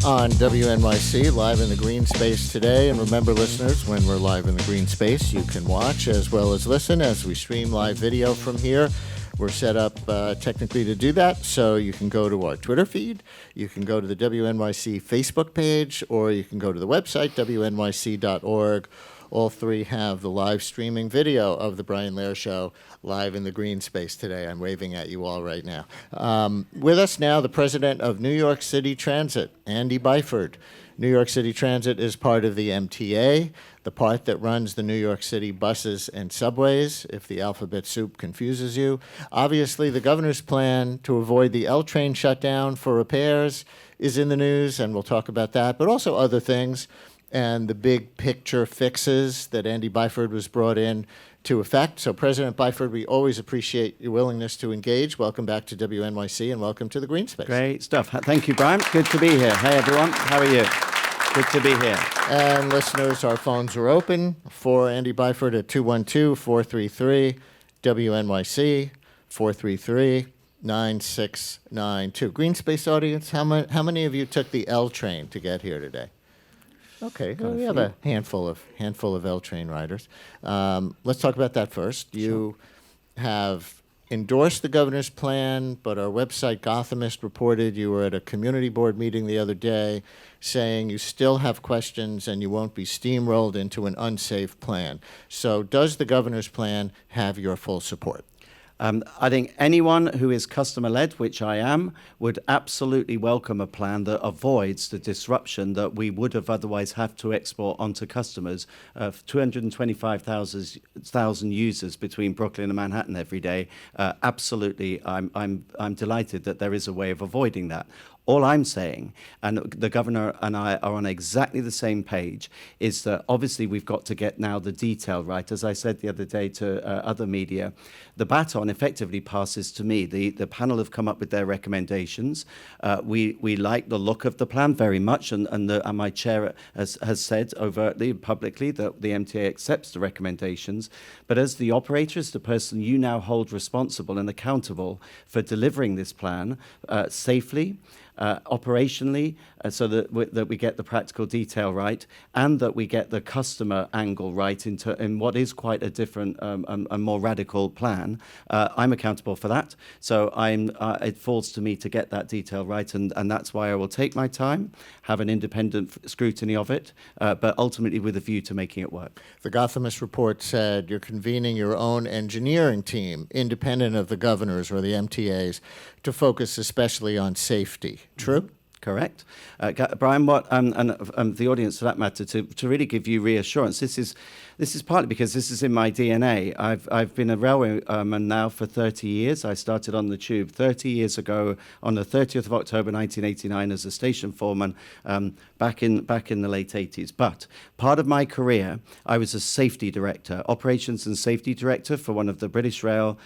on WNYC, live in the green space today. And remember, listeners, when we're live in the green space, you can watch as well as listen as we stream live video from here. We're set up technically to do that, so you can go to our Twitter feed, you can go to the WNYC Facebook page, or you can go to the website, wnyc.org. All three have the live streaming video of the Brian Lehrer Show live in the green space today. I'm waving at you all right now. With us now, the president of New York City Transit, Andy Byford. New York City Transit is part of the MTA, the part that runs the New York City buses and subways, if the alphabet soup confuses you. Obviously, the governor's plan to avoid the L train shutdown for repairs is in the news, and we'll talk about that, but also other things, and the big picture fixes that Andy Byford was brought in to effect. So, President Byford, we always appreciate your willingness to engage. Welcome back to WNYC, and welcome to the Green Space. Great stuff. Thank you, Brian. Good to be here. Hey, everyone. How are you? Good to be here. And listeners, our phones are open for Andy Byford at 212-433-WNYC, 433-9692. Green Space audience, how many of you took the L train to get here today? Okay, well, we have a handful of L train riders. Let's talk about that first. You have endorsed the governor's plan, but our website, Gothamist, reported you were at a community board meeting the other day saying you still have questions and you won't be steamrolled into an unsafe plan. So does the governor's plan have your full support? I think anyone who is customer-led, which I am, would absolutely welcome a plan that avoids the disruption that we would have otherwise have to export onto customers of 225,000 users between Brooklyn and Manhattan every day. Absolutely, I'm delighted that there is a way of avoiding that. All I'm saying, and the governor and I are on exactly the same page, is that obviously we've got to get now the detail right. As I said the other day to other media, the baton effectively passes to me. The panel have come up with their recommendations. We like the look of the plan very much, and my chair has said overtly, publicly, that the MTA accepts the recommendations. But as the operator, as the person you now hold responsible and accountable for delivering this plan safely, operationally, so that we get the practical detail right, and that we get the customer angle right in what is quite a different and more radical plan. I'm accountable for that, so it falls to me to get that detail right, and that's why I will take my time, have an independent scrutiny of it, but ultimately with a view to making it work. The Gothamist report said you're convening your own engineering team, independent of the governors or the MTAs, to focus especially on safety. True? Correct. Brian, and the audience for that matter, to really give you reassurance, this is partly because this is in my DNA. I've been a railwayman now for 30 years. I started on the tube 30 years ago on the 30th of October 1989 as a station foreman back in the late 80s. But part of my career, I was a safety director, operations and safety director for one of the British Rail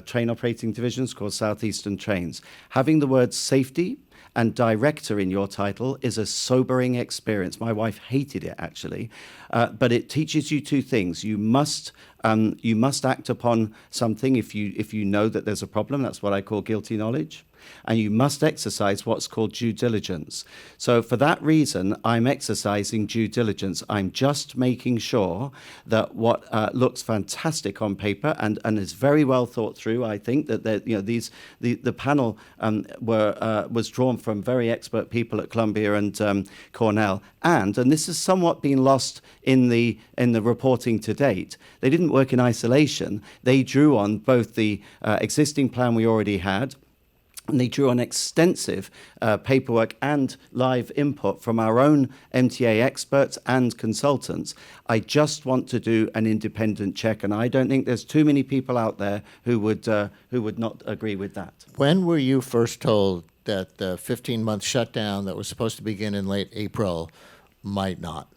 train operating divisions called South Eastern Trains. Having the word safety and director in your title is a sobering experience. My wife hated it, actually, but it teaches you two things. You must act upon something if you know that there's a problem. That's what I call guilty knowledge. And you must exercise what's called due diligence. So for that reason, I'm exercising due diligence. I'm just making sure that what looks fantastic on paper and is very well thought through. I think that the panel was drawn from very expert people at Columbia and Cornell, and this has somewhat been lost in the reporting to date. They didn't work in isolation. They drew on both the existing plan we already had, and they drew on extensive paperwork and live input from our own MTA experts and consultants. I just want to do an independent check, and I don't think there's too many people out there who would not agree with that. When were you first told that the 15-month shutdown that was supposed to begin in late April might not?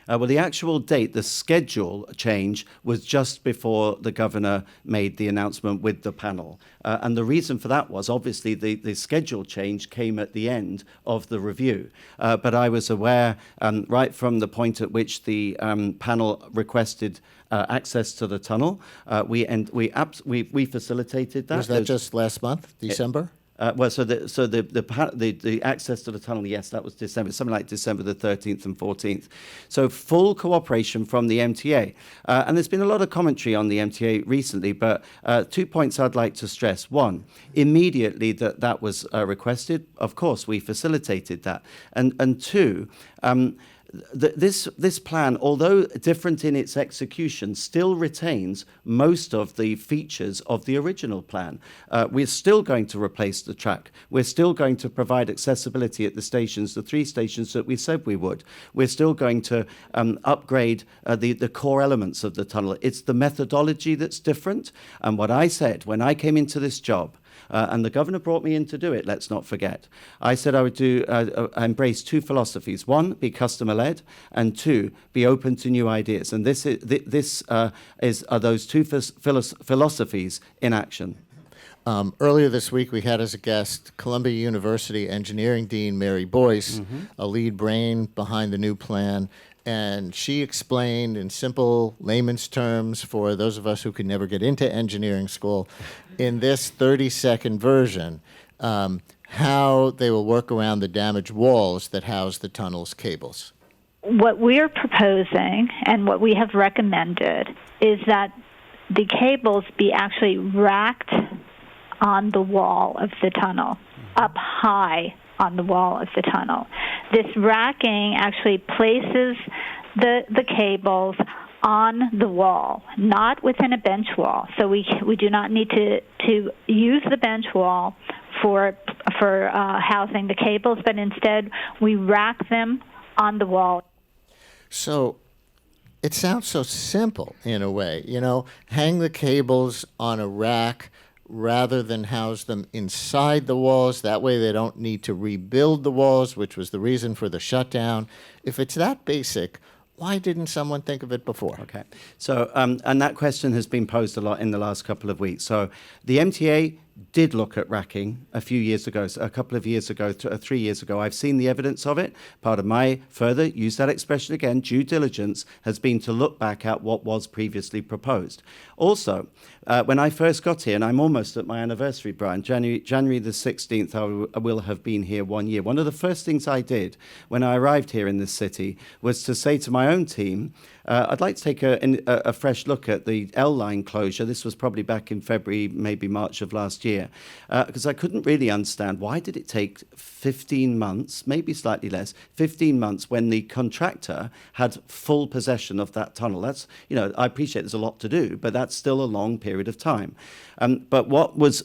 Well, the actual date, the schedule change, was just before the governor made the announcement with the panel. And the reason for that was, obviously, the schedule change came at the end of the review. But I was aware right from the point at which the panel requested access to the tunnel. We facilitated that. Was that just last month, December? The access to the tunnel, yes, that was December, something like December the 13th and 14th. So full cooperation from the MTA. And there's been a lot of commentary on the MTA recently, but 2 points I'd like to stress. One, immediately that was requested. Of course, we facilitated that. And two, this plan, although different in its execution, still retains most of the features of the original plan. We're still going to replace the track. We're still going to provide accessibility at the stations, the 3 stations that we said we would. We're still going to upgrade the core elements of the tunnel. It's the methodology that's different. And what I said when I came into this job, and the governor brought me in to do it, let's not forget. I said I would embrace 2 philosophies. 1, be customer-led, and 2, be open to new ideas. And these are those 2 philosophies in action. Earlier this week, we had as a guest Columbia University Engineering Dean Mary Boyce, a lead brain behind the new plan. And she explained in simple layman's terms for those of us who could never get into engineering school, in this 30-second version, how they will work around the damaged walls that house the tunnel's cables. What we're proposing and what we have recommended is that the cables be actually racked on the wall of the tunnel, up high on the wall of the tunnel. This racking actually places the cables on the wall, not within a bench wall. So we do not need to use the bench wall for housing the cables, but instead we rack them on the wall. So it sounds so simple in a way, hang the cables on a rack rather than house them inside the walls. That way they don't need to rebuild the walls, which was the reason for the shutdown. If it's that basic, why didn't someone think of it before? Okay. So, and that question has been posed a lot in the last couple of weeks. So the MTA did look at racking a few years ago, a couple of years ago, 3 years ago. I've seen the evidence of it. Part of my further, use that expression again, due diligence has been to look back at what was previously proposed. Also, when I first got here, and I'm almost at my anniversary, Brian, January the 16th, I will have been here 1 year. One of the first things I did when I arrived here in this city was to say to my own team, I'd like to take a fresh look at the L-line closure. This was probably back in February, maybe March of last year, because I couldn't really understand why did it take 15 months, maybe slightly less, 15 months when the contractor had full possession of that tunnel. That's, I appreciate there's a lot to do, but that's still a long period of time. But what was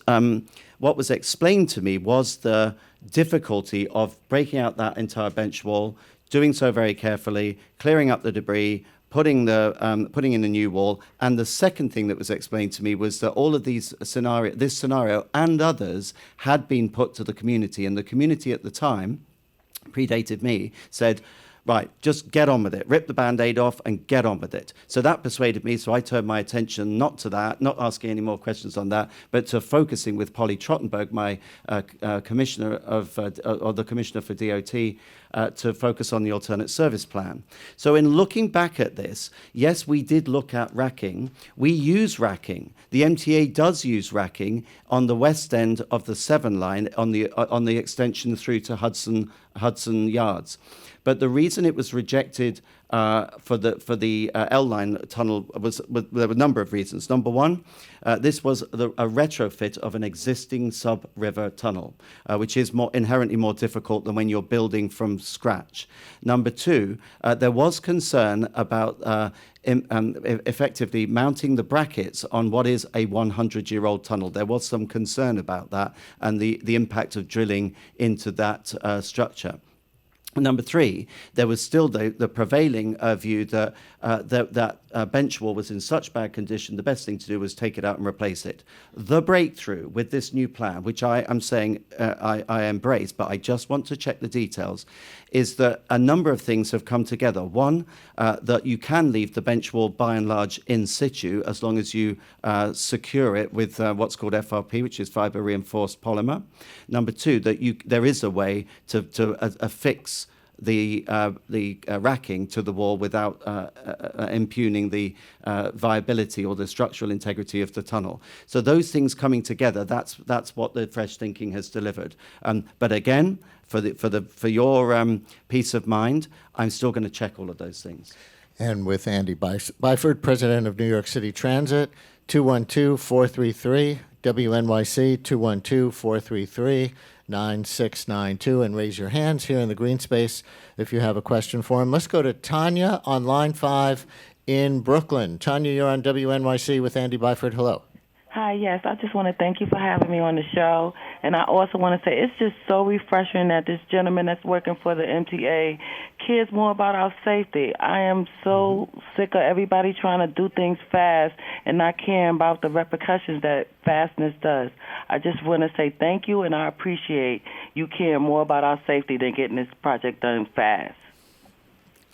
explained to me was the difficulty of breaking out that entire bench wall, doing so very carefully, clearing up the debris, putting in a new wall. And the second thing that was explained to me was that all of this scenario and others had been put to the community, and the community at the time, predated me, said, right, just get on with it. Rip the Band-Aid off and get on with it. So that persuaded me, so I turned my attention not to that, not asking any more questions on that, but to focusing with Polly Trottenberg, my commissioner or the commissioner for DOT, to focus on the alternate service plan. So in looking back at this, yes, we did look at racking. We use racking. The MTA does use racking on the west end of the 7 line on the extension through to Hudson Yards. But the reason it was rejected for the L-line tunnel there were a number of reasons. Number one, this was a retrofit of an existing sub-river tunnel, which is inherently more difficult than when you're building from scratch. Number two, there was concern about effectively mounting the brackets on what is a 100-year-old tunnel. There was some concern about that and the impact of drilling into that structure. Number three, there was still the prevailing view that that bench wall was in such bad condition, the best thing to do was take it out and replace it. The breakthrough with this new plan, which I am saying I embrace, but I just want to check the details, is that a number of things have come together. One, that you can leave the bench wall by and large in situ as long as you secure it with what's called FRP, which is fiber reinforced polymer. Number two, that there is a way to affix the racking to the wall without impugning the viability or the structural integrity of the tunnel. So those things coming together, that's what the fresh thinking has delivered. But again, for your peace of mind, I'm still going to check all of those things. And with Andy Byford, president of New York City Transit, 212-433 WNYC, 212-433-9692, and raise your hands here in the green space if you have a question for him. Let's go to Tanya on line 5 in Brooklyn. Tanya, you're on WNYC with Andy Byford. Hello. Hi, yes. I just want to thank you for having me on the show. And I also want to say it's just so refreshing that this gentleman that's working for the MTA cares more about our safety. I am so sick of everybody trying to do things fast and not caring about the repercussions that fastness does. I just want to say thank you, and I appreciate you caring more about our safety than getting this project done fast.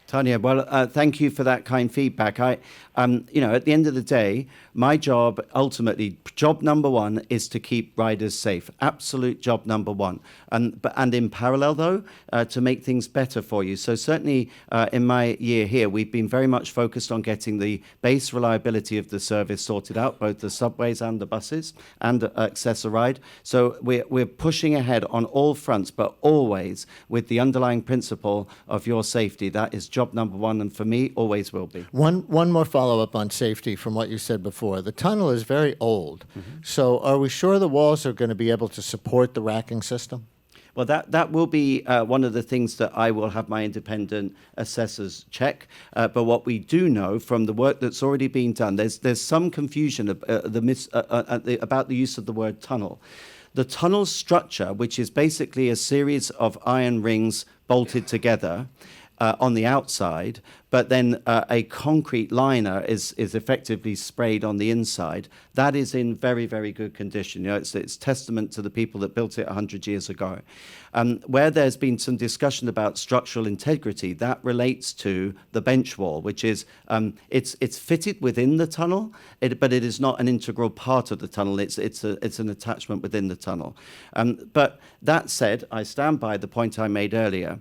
Tanya, well, thank you for that kind feedback. At the end of the day, my job, ultimately, job number one is to keep riders safe. Absolute job number one. And in parallel, though, to make things better for you. So certainly in my year here, we've been very much focused on getting the base reliability of the service sorted out, both the subways and the buses and Access-a-Ride. So we're pushing ahead on all fronts, but always with the underlying principle of your safety. That is job number one, and for me, always will be. One more follow-up on safety from what you said before. The tunnel is very old, so are we sure the walls are going to be able to support the racking system? Well, that will be one of the things that I will have my independent assessors check. But what we do know from the work that's already been done, there's some confusion about the use of the word tunnel. The tunnel structure, which is basically a series of iron rings bolted together on the outside, but then a concrete liner is effectively sprayed on the inside. That is in very, very good condition. It's testament to the people that built it 100 years ago. Where there's been some discussion about structural integrity, that relates to the bench wall, which is it's fitted within the tunnel, but it is not an integral part of the tunnel. It's an attachment within the tunnel. But that said, I stand by the point I made earlier,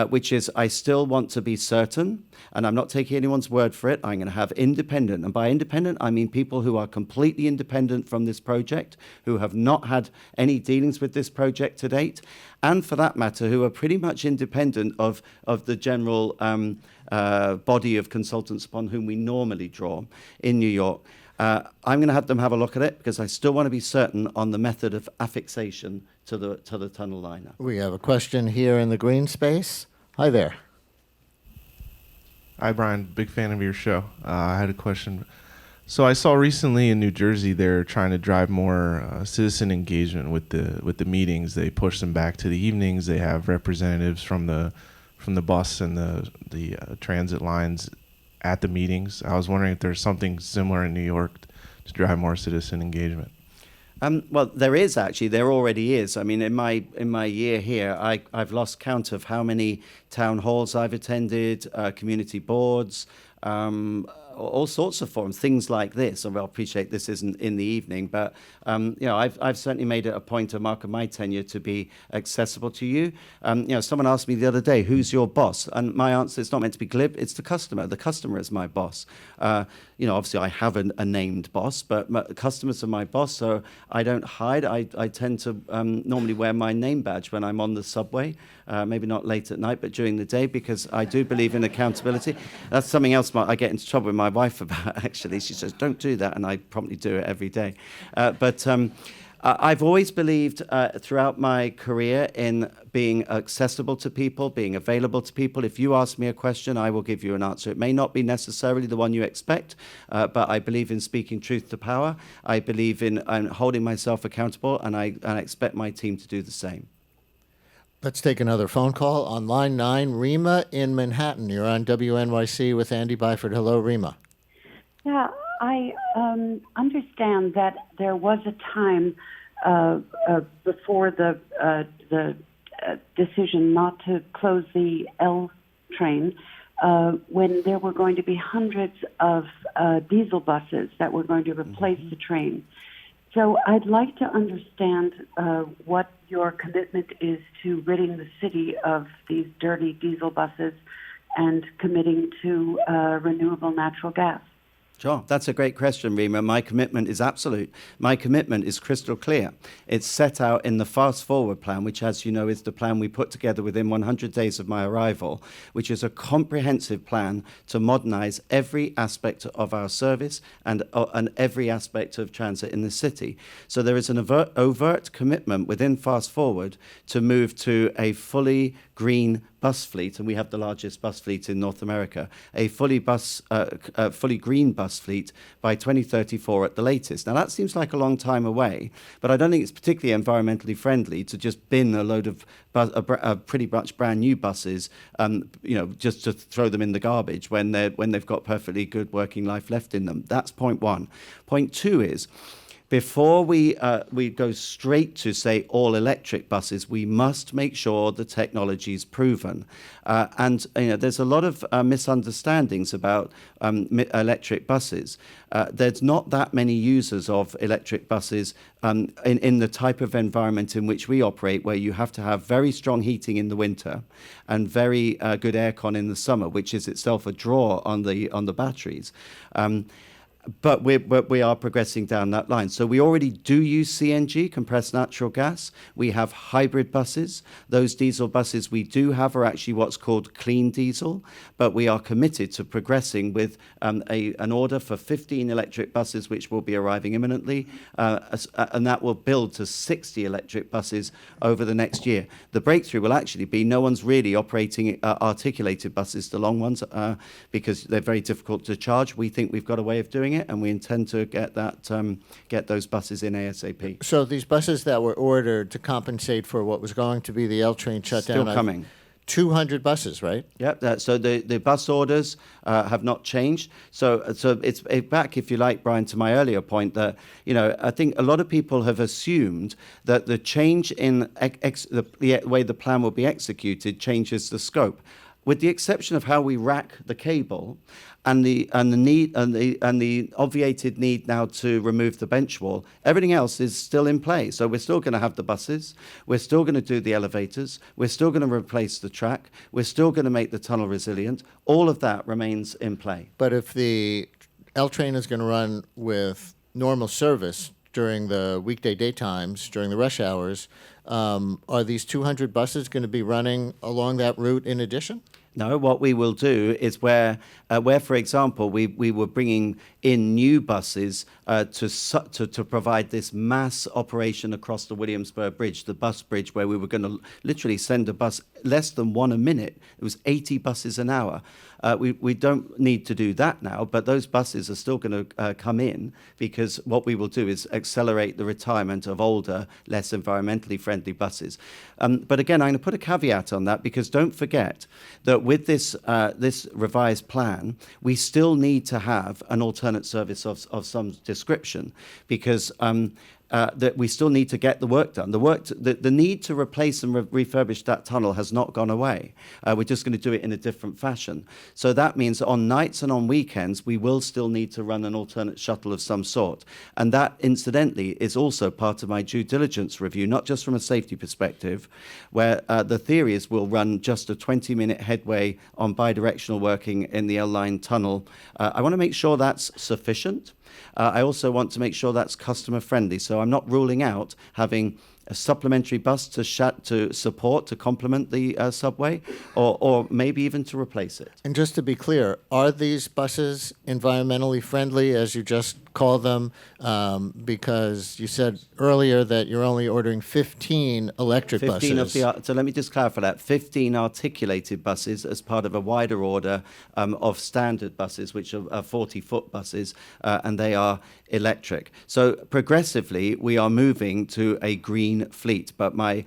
which is I still want to be certain, and I'm not taking anyone's word for it. I'm going to have independent, and by independent, I mean people who are completely independent from this project, who have not had any dealings with this project to date, and for that matter, who are pretty much independent of the general body of consultants upon whom we normally draw in New York. I'm going to have them have a look at it because I still want to be certain on the method of affixation to the tunnel liner. We have a question here in the green space. Hi there. Hi, Brian. Big fan of your show. I had a question. So I saw recently in New Jersey they're trying to drive more citizen engagement with the meetings. They push them back to the evenings. They have representatives from the bus and the transit lines at the meetings. I was wondering if there's something similar in New York to drive more citizen engagement. Well, there is actually. There already is. I mean, in my year here, I've lost count of how many town halls I've attended, community boards, all sorts of forums, things like this. I appreciate this isn't in the evening, but I've certainly made it a point, a mark of my tenure, to be accessible to you. Someone asked me the other day, "Who's your boss?" And my answer is not meant to be glib. It's the customer. The customer is my boss. Obviously I have a named boss, but customers are my boss, so I don't hide. I tend to normally wear my name badge when I'm on the subway, maybe not late at night, but during the day, because I do believe in accountability. That's something else I get into trouble with my wife about, actually. She says, "Don't do that," and I promptly do it every day. But I've always believed throughout my career in being accessible to people, being available to people. If you ask me a question, I will give you an answer. It may not be necessarily the one you expect, but I believe in speaking truth to power. I believe in holding myself accountable, and I expect my team to do the same. Let's take another phone call on line 9. Rima in Manhattan. You're on WNYC with Andy Byford. Hello, Rima. Yeah, I understand that there was a time before the decision not to close the L train when there were going to be hundreds of diesel buses that were going to replace the train. So I'd like to understand what your commitment is to ridding the city of these dirty diesel buses and committing to renewable natural gas. Sure, that's a great question, Rima. My commitment is absolute. My commitment is crystal clear. It's set out in the Fast Forward plan, which, as you know, is the plan we put together within 100 days of my arrival, which is a comprehensive plan to modernize every aspect of our service and every aspect of transit in the city. So there is an overt commitment within Fast Forward to move to a fully green bus fleet, and we have the largest bus fleet in North America, a fully green bus fleet by 2034 at the latest. Now, that seems like a long time away, but I don't think it's particularly environmentally friendly to just bin a load of pretty much brand new buses, just to throw them in the garbage when they've got perfectly good working life left in them. That's point one. Point two is, before we go straight to, say, all-electric buses, we must make sure the technology is proven. And there's a lot of misunderstandings about electric buses. There's not that many users of electric buses in the type of environment in which we operate, where you have to have very strong heating in the winter and very good aircon in the summer, which is itself a draw on the batteries. But we are progressing down that line. So we already do use CNG, compressed natural gas. We have hybrid buses. Those diesel buses we do have are actually what's called clean diesel. But we are committed to progressing with an order for 15 electric buses, which will be arriving imminently. And that will build to 60 electric buses over the next year. The breakthrough will actually be no one's really operating articulated buses, the long ones, because they're very difficult to charge. We think we've got a way of doing it, and we intend to get those buses in ASAP. So these buses that were ordered to compensate for what was going to be the L train shutdown, still coming. 200 buses, right? Yep. So the bus orders have not changed. So it's back, if you like, Brian, to my earlier point that I think a lot of people have assumed that the change in the way the plan will be executed changes the scope. With the exception of how we rack the cable and the obviated need now to remove the bench wall, everything else is still in play. So we're still going to have the buses, we're still going to do the elevators, we're still going to replace the track, we're still going to make the tunnel resilient. All of that remains in play. But if the L train is going to run with normal service during the weekday daytimes, during the rush hours, are these 200 buses going to be running along that route in addition? No, what we will do is where for example, we were bringing in new buses to provide this mass operation across the Williamsburg Bridge, the bus bridge, where we were going to literally send a bus less than one a minute. It was 80 buses an hour. We don't need to do that now, but those buses are still going to come in, because what we will do is accelerate the retirement of older, less environmentally friendly buses. But again, I'm going to put a caveat on that, because don't forget that with this revised plan, we still need to have an alternate service of some description, because that we still need to get the work done. The need to replace and refurbish that tunnel has not gone away. We're just going to do it in a different fashion. So that means on nights and on weekends, we will still need to run an alternate shuttle of some sort. And that, incidentally, is also part of my due diligence review, not just from a safety perspective, where the theory is we'll run just a 20-minute headway on bidirectional working in the L-line tunnel. I want to make sure that's sufficient. I also want to make sure that's customer friendly. So I'm not ruling out having a supplementary bus to support, to complement the subway, or maybe even to replace it. And just to be clear, are these buses environmentally friendly, as you just call them? Because you said earlier that you're only ordering 15 electric buses. So let me just clarify that. 15 articulated buses as part of a wider order of standard buses, which are 40-foot buses, and they are electric. So progressively, we are moving to a green fleet. But my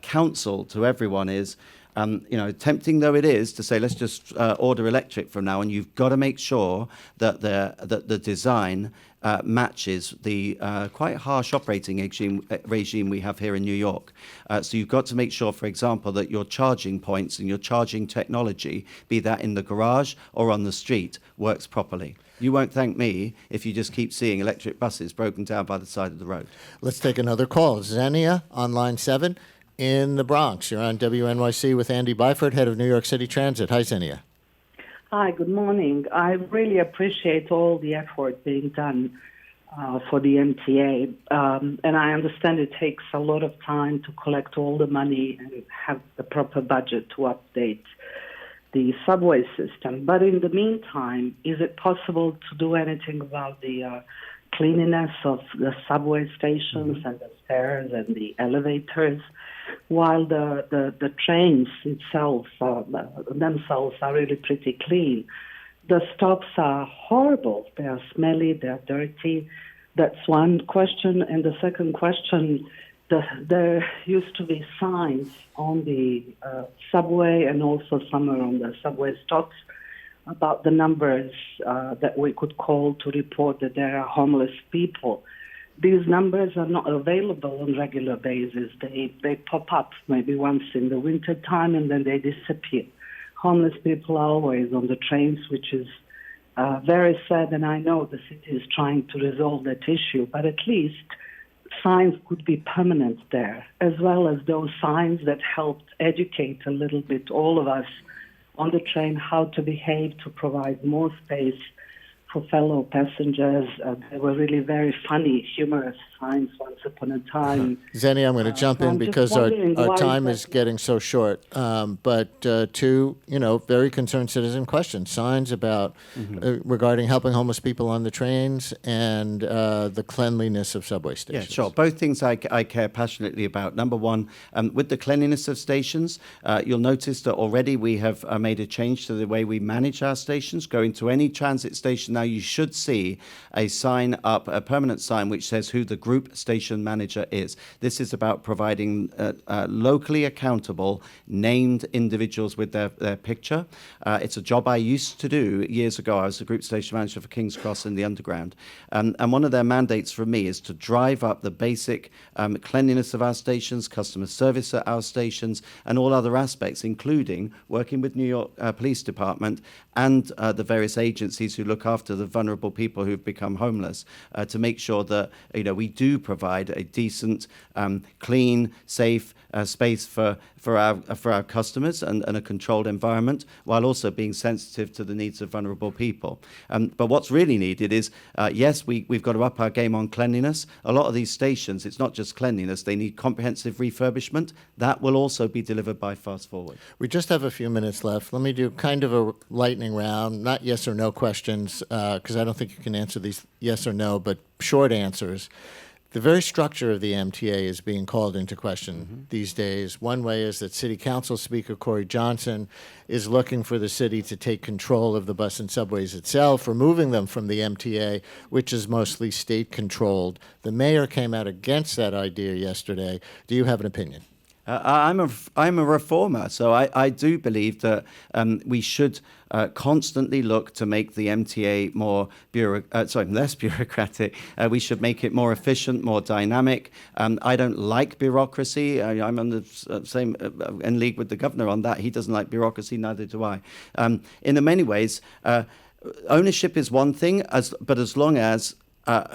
counsel to everyone is, Tempting though it is to say, let's just order electric from now on, you've got to make sure that the design matches the quite harsh operating regime we have here in New York. So you've got to make sure, for example, that your charging points and your charging technology, be that in the garage or on the street, works properly. You won't thank me if you just keep seeing electric buses broken down by the side of the road. Let's take another call. Xenia on line 7 in the Bronx. You're on WNYC with Andy Byford, head of New York City Transit. Hi, Xenia. Hi, good morning. I really appreciate all the effort being done for the MTA. And I understand it takes a lot of time to collect all the money and have the proper budget to update the subway system. But in the meantime, is it possible to do anything about the cleanliness of the subway stations and the stairs and the elevators, while the trains themselves are really pretty clean? The stops are horrible. They are smelly, they're dirty. That's one question. And the second question, there used to be signs on the subway and also somewhere on the subway stops about the numbers that we could call to report that there are homeless people. These numbers are not available on a regular basis. They pop up maybe once in the winter time and then they disappear. Homeless people are always on the trains, which is very sad, and I know the city is trying to resolve that issue, but at least signs could be permanent there, as well as those signs that helped educate a little bit all of us on the train how to behave to provide more space for fellow passengers. They were really very funny, humorous signs once upon a time. Xenia, I'm going to jump in because our time is getting so short. But two, very concerned citizen questions. Signs about regarding helping homeless people on the trains and the cleanliness of subway stations. Yeah, sure. Both things I care passionately about. Number one, with the cleanliness of stations, you'll notice that already we have made a change to the way we manage our stations. Going to any transit station now, you should see a sign up, a permanent sign, which says who the group station manager is. This is about providing locally accountable, named individuals with their picture. It's a job I used to do years ago. I was the group station manager for King's Cross in the Underground. And one of their mandates from me is to drive up the basic cleanliness of our stations, customer service at our stations, and all other aspects, including working with New York Police Department and the various agencies who look after the vulnerable people who've become homeless, to make sure that we do provide a decent, clean, safe space for our customers and a controlled environment, while also being sensitive to the needs of vulnerable people. But what's really needed is, yes, we've got to up our game on cleanliness. A lot of these stations, it's not just cleanliness, they need comprehensive refurbishment. That will also be delivered by Fast Forward. We just have a few minutes left. Let me do kind of a lightning round, not yes or no questions, because I don't think you can answer these yes or no, but short answers. The very structure of the MTA is being called into question these days. One way is that City Council Speaker Corey Johnson is looking for the city to take control of the bus and subways itself, removing them from the MTA, which is mostly state-controlled. The mayor came out against that idea yesterday. Do you have an opinion? I'm a reformer, so I do believe that we should constantly look to make the MTA less bureaucratic. We should make it more efficient, more dynamic. I don't like bureaucracy. I'm on the same in league with the governor on that. He doesn't like bureaucracy, neither do I. In many ways, ownership is one thing, but as long as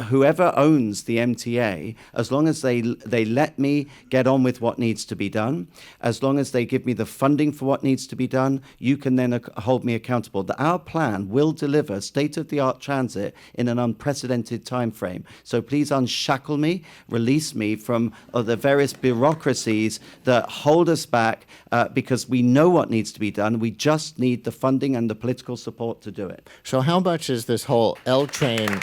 whoever owns the MTA, as long as they let me get on with what needs to be done, as long as they give me the funding for what needs to be done, you can then hold me accountable. That our plan will deliver state-of-the-art transit in an unprecedented time frame. So please unshackle me, release me from the various bureaucracies that hold us back, because we know what needs to be done. We just need the funding and the political support to do it. So how much is this whole L train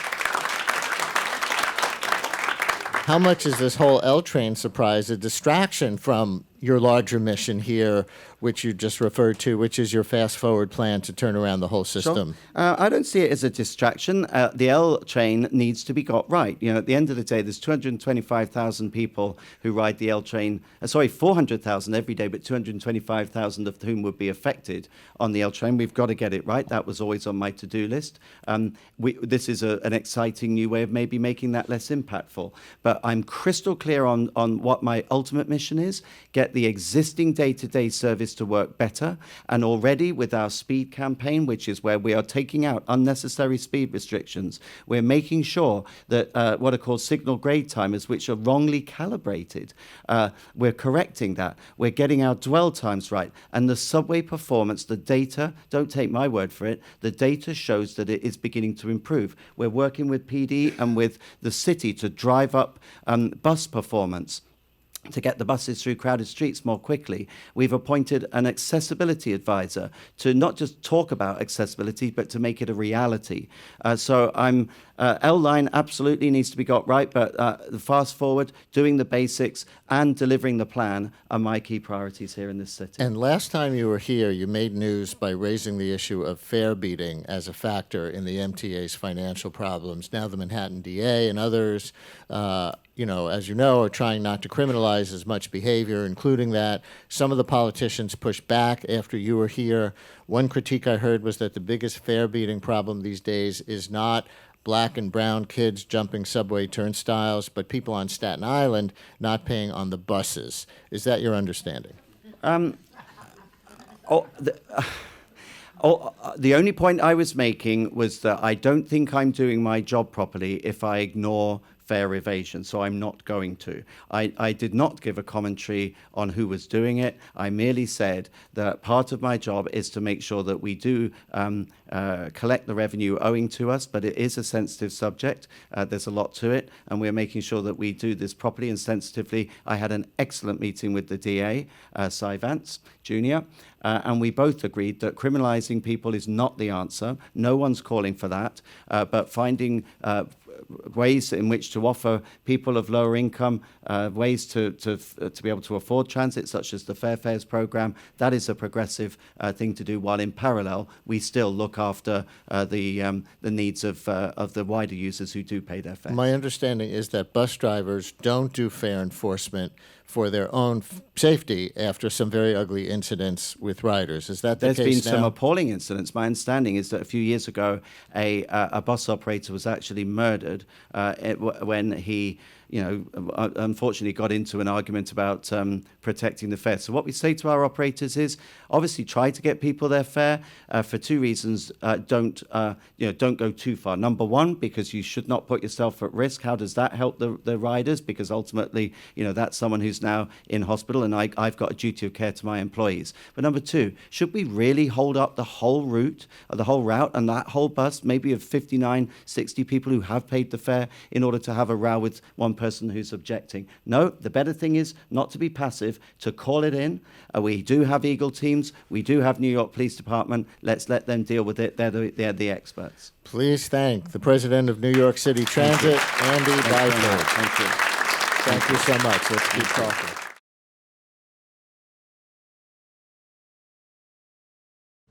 surprise a distraction from your larger mission here, which you just referred to, which is your fast-forward plan to turn around the whole system? Sure. I don't see it as a distraction. The L train needs to be got right. At the end of the day, there's 225,000 people who ride the L train. 400,000 every day, but 225,000 of whom would be affected on the L train. We've got to get it right. That was always on my to-do list. This is an exciting new way of maybe making that less impactful. But I'm crystal clear on what my ultimate mission is: get the existing day-to-day service to work better. And already with our speed campaign, which is where we are taking out unnecessary speed restrictions, we're making sure that what are called signal grade timers, which are wrongly calibrated, we're correcting that. We're getting our dwell times right. And the subway performance, the data, don't take my word for it, the data shows that it is beginning to improve. We're working with PD and with the city to drive up bus performance, to get the buses through crowded streets more quickly. We've appointed an accessibility advisor to not just talk about accessibility, but to make it a reality. So L line absolutely needs to be got right, but the fast forward, doing the basics, and delivering the plan are my key priorities here in this city. And last time you were here, you made news by raising the issue of fare beating as a factor in the MTA's financial problems. Now the Manhattan DA and others, as you know, are trying not to criminalize as much behavior, including that. Some of the politicians pushed back after you were here. One critique I heard was that the biggest fare beating problem these days is not black and brown kids jumping subway turnstiles, but people on Staten Island not paying on the buses. Is that your understanding? The only point I was making was that I don't think I'm doing my job properly if I ignore fare evasion, so I'm not going to. I did not give a commentary on who was doing it. I merely said that part of my job is to make sure that we do collect the revenue owing to us, but it is a sensitive subject. There's a lot to it, and we're making sure that we do this properly and sensitively. I had an excellent meeting with the DA, Cy Vance Jr., and we both agreed that criminalizing people is not the answer. No one's calling for that, but finding ways in which to offer people of lower income ways to be able to afford transit, such as the Fair Fares program. That is a progressive thing to do, while in parallel we still look after the needs of the wider users who do pay their fares. My understanding is that bus drivers don't do fare enforcement for their own safety after some very ugly incidents with riders. Is that the case now? There's been some appalling incidents. My understanding is that a few years ago, a bus operator was actually murdered when he unfortunately got into an argument about protecting the fare. So what we say to our operators is, obviously try to get people their fare for two reasons. Don't go too far. Number one, because you should not put yourself at risk. How does that help the riders? Because ultimately, that's someone who's now in hospital, and I've got a duty of care to my employees. But number two, should we really hold up the whole route, or the whole route, and that whole bus, maybe of 59, 60 people who have paid the fare, in order to have a row with one person who's objecting? No, the better thing is not to be passive, to call it in. We do have Eagle teams. We do have New York Police Department. Let's let them deal with it. They're the experts. Please thank the president of New York City Transit, Andy Byford. Thank you. Thank you so much. Let's keep talking.